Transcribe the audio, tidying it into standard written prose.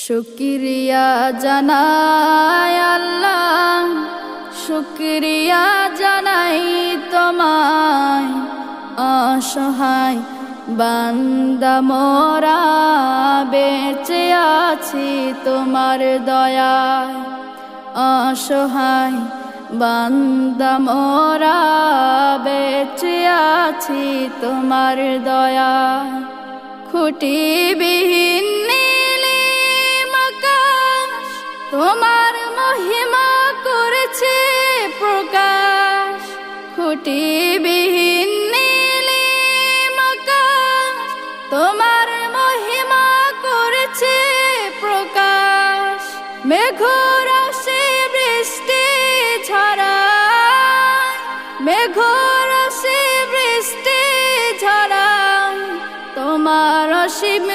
শুকরিয়া জানাই আল্লাহ, শুকরিয়া জানাই তোমায়। অসহায় বান্দা মোরা বেঁচে আছি তোমার দয়ায়। অসহায় বান্দা মোরা বেঁচে আছি তোমার দয়ায়। খুঁটিবিহীন নীলিম আকাশ তোমার মহিমা করেছে প্রকাশ। খুঁটিবিহীন নীলিম আকাশ তোমার মহিমা করেছে প্রকাশ। মেঘরাশি বৃষ্টি ঝরায়, মেঘরাশি বৃষ্টি ঝরায়, তোমার অসীম